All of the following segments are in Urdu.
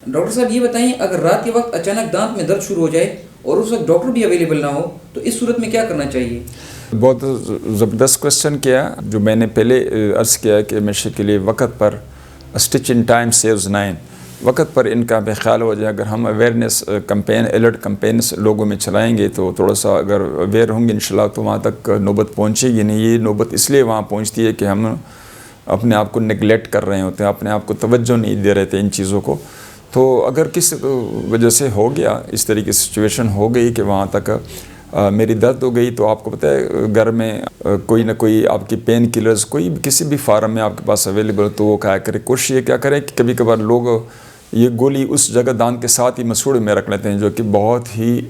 ڈاکٹر صاحب یہ بتائیں، اگر رات کے وقت اچانک دانت میں درد شروع ہو جائے اور اس وقت ڈاکٹر بھی اویلیبل نہ ہو تو اس صورت میں کیا کرنا چاہیے؟ بہت زبردست کوشچن کیا، جو میں نے پہلے عرض کیا کہ ہمیشہ کے لیے وقت پر اسٹچ ان ٹائم سیوز 9، وقت پر ان کا بے خیال ہو جائے۔ اگر ہم اویئرنیس کمپین، الرٹ کمپینس لوگوں میں چلائیں گے تو تھوڑا سا اگر اویئر ہوں گے انشاءاللہ تو وہاں تک نوبت پہنچے گی نہیں۔ یہ نوبت اس لیے وہاں پہنچتی ہے کہ ہم اپنے آپ کو نگلیکٹ کر رہے ہوتے ہیں، اپنے آپ کو توجہ نہیں دے رہے تھے ان چیزوں کو۔ تو اگر کس وجہ سے ہو گیا، اس طریقے سے سچویشن ہو گئی کہ وہاں تک میری درد ہو گئی، تو آپ کو پتہ ہے گھر میں کوئی نہ کوئی آپ کی پین کلرز کوئی کسی بھی فارم میں آپ کے پاس اویلیبل، تو وہ کھایا کرے۔ کوشش یہ کیا کریں کہ کبھی کبھار لوگ یہ گولی اس جگہ دانت کے ساتھ ہی مسوڑے میں رکھ لیتے ہیں، جو کہ بہت ہی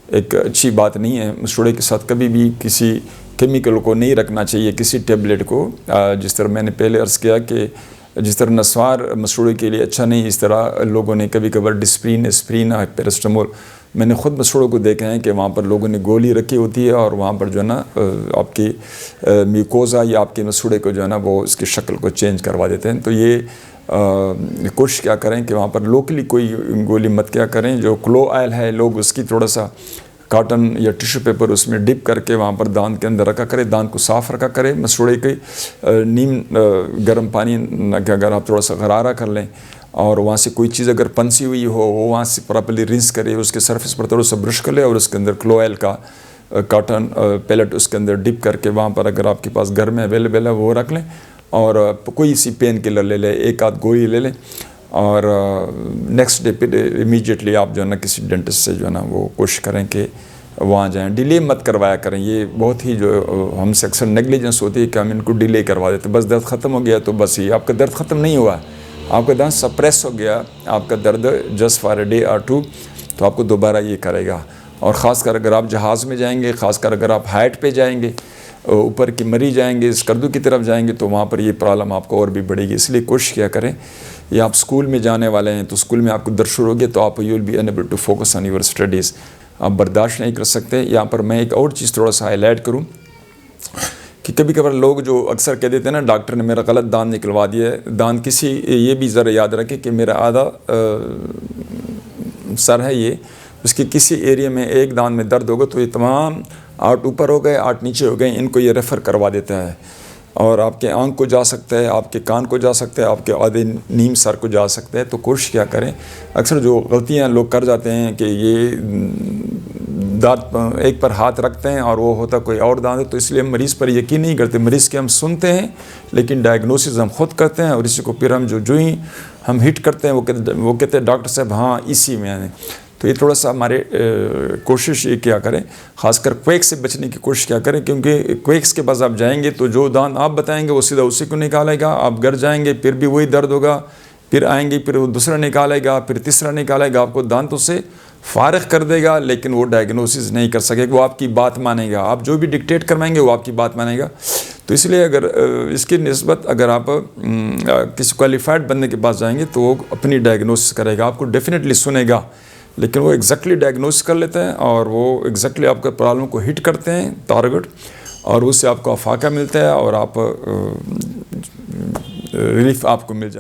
ایک اچھی بات نہیں ہے۔ مسوڑے کے ساتھ کبھی بھی کسی کیمیکل کو نہیں رکھنا چاہیے، کسی ٹیبلٹ کو۔ جس طرح میں نے پہلے عرض کیا کہ جس طرح نسوار مسوڑے کے لیے اچھا نہیں، اس طرح لوگوں نے کبھی کبھار ڈسپرین، اسپرین، پیراسٹامول، میں نے خود مسوڑوں کو دیکھا ہے کہ وہاں پر لوگوں نے گولی رکھی ہوتی ہے اور وہاں پر جو ہے نا آپ کی میوکوزا یا آپ کے مسوڑے کو جو ہے نا وہ اس کی شکل کو چینج کروا دیتے ہیں۔ تو یہ کوشش کیا کریں کہ وہاں پر لوکلی کوئی گولی مت کیا کریں۔ جو کلو آئل ہے، لوگ اس کی تھوڑا سا کاٹن یا ٹیشو پیپر اس میں ڈپ کر کے وہاں پر دانت کے اندر رکھا کرے، دانت کو صاف رکھا کرے۔ مسوڑے کے نیم گرم پانی کہ اگر آپ تھوڑا سا غرارہ کر لیں اور وہاں سے کوئی چیز اگر پنسی ہوئی ہو وہ وہاں سے پراپرلی رنس کرے، اس کے سرفیس پر تھوڑا سا برش کر لے اور اس کے اندر کلو آئل کا کاٹن پیلٹ اس کے اندر ڈپ کر کے وہاں پر اگر آپ کے پاس گھر میں اویلیبل ہے وہ رکھ لیں، اور کوئی سی پین کلر لے لیں، ایک آدھ گولی لے لیں، اور نیکسٹ ڈے پہ امیجیٹلی آپ جو ہے نا کسی ڈینٹسٹ سے جو ہے نا وہ کوشش کریں کہ وہاں جائیں۔ ڈیلے مت کروایا کریں، یہ بہت ہی جو ہم سے اکثر نیگلیجنس ہوتی ہے کہ ہم ان کو ڈیلے کروا دیتے، بس درد ختم ہو گیا تو بس ہی۔ آپ کا درد ختم نہیں ہوا، آپ کا درد سپریس ہو گیا، آپ کا درد جسٹ فار اے ڈے اور ٹو، تو آپ کو دوبارہ یہ کرے گا۔ اور خاص کر اگر آپ جہاز میں جائیں گے، خاص کر اگر آپ ہائٹ پہ جائیں گے، اوپر کی مری جائیں گے، اسکردو کی طرف جائیں گے، تو وہاں پر یہ پرابلم آپ کو اور بھی بڑھے گی۔ اس لیے کوشش کیا کریں، یا آپ اسکول میں جانے والے ہیں تو اسکول میں آپ کو درد شروع ہو گیا تو آپ you will be able to focus on your studies, آپ برداشت نہیں کر سکتے۔ یہاں پر میں ایک اور چیز تھوڑا سا ہائی لائٹ کروں کہ کبھی کبھار لوگ جو اکثر کہہ دیتے ہیں نا ڈاکٹر نے میرا غلط دانت نکلوا دیا ہے، دانت کسی یہ بھی ذرا یاد رکھے کہ میرا آدھا سر ہے، یہ اس کے کسی ایریا میں ایک دانت میں درد ہوگا تو یہ تمام 8 اوپر ہو گئے، 8 نیچے ہو گئے، ان کو یہ ریفر کروا دیتا ہے، اور آپ کے آنکھ کو جا سکتا ہے، آپ کے کان کو جا سکتا ہے، آپ کے آدھے نیم سر کو جا سکتا ہے۔ تو کوشش کیا کریں، اکثر جو غلطیاں لوگ کر جاتے ہیں کہ یہ دانت ایک پر ہاتھ رکھتے ہیں اور وہ ہوتا کوئی اور دانت ہے، تو اس لیے ہم مریض پر یقین نہیں کرتے۔ مریض کے ہم سنتے ہیں لیکن ڈائگنوسس ہم خود کرتے ہیں، اور اسی کو پھر ہم جو ہی ہم ہٹ کرتے ہیں وہ کہتے ہیں ڈاکٹر صاحب ہاں اسی میں آنے۔ تو یہ تھوڑا سا ہمارے کوشش یہ کیا کریں، خاص کر کویک سے بچنے کی کوشش کیا کریں، کیونکہ کویکس کے پاس آپ جائیں گے تو جو دانت آپ بتائیں گے وہ سیدھا اسی کو نکالے گا، آپ گھر جائیں گے پھر بھی وہی درد ہوگا، پھر آئیں گے پھر وہ دوسرا نکالے گا، پھر تیسرا نکالے گا، آپ کو دانتوں سے فارغ کر دے گا، لیکن وہ ڈائگنوسس نہیں کر سکے گا، وہ آپ کی بات مانے گا، آپ جو بھی ڈکٹیٹ کروائیں گے وہ آپ کی بات مانے گا۔ تو اس لیے اگر اس کی نسبت اگر آپ کسی کوالیفائڈ بندے کے پاس جائیں گے تو وہ اپنی ڈائگنوسس کرے گا، آپ کو ڈیفینیٹلی سنے گا، لیکن وہ ایگزیکٹلی ڈائگنوس کر لیتے ہیں اور وہ ایگزیکٹلی آپ کے پرابلم کو ہٹ کرتے ہیں ٹارگٹ، اور اس سے آپ کو افاقہ ملتا ہے اور آپ ریلیف آپ کو مل جاتا ہے۔